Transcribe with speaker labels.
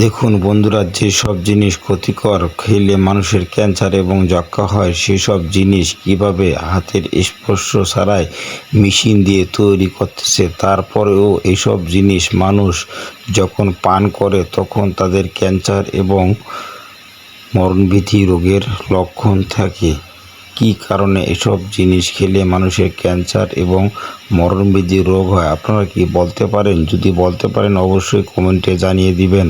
Speaker 1: দেখুন বন্ধুরা, যেসব জিনিস ক্ষতিকর খেলে মানুষের ক্যান্সার এবং যক্ষ্মা হয় সেসব জিনিস কিভাবে হাতের স্পর্শ ছাড়াই মেশিন দিয়ে তৈরি করতেছে। তারপরেও এসব জিনিস মানুষ যখন পান করে তখন তাদের ক্যান্সার এবং মরণব্যাধি রোগের লক্ষণ থাকে। কী কারণে এসব জিনিস খেলে মানুষের ক্যান্সার এবং মরণব্যাধি রোগ হয় আপনারা কি বলতে পারেন? যদি বলতে পারেন অবশ্যই কমেন্টে জানিয়ে দিবেন।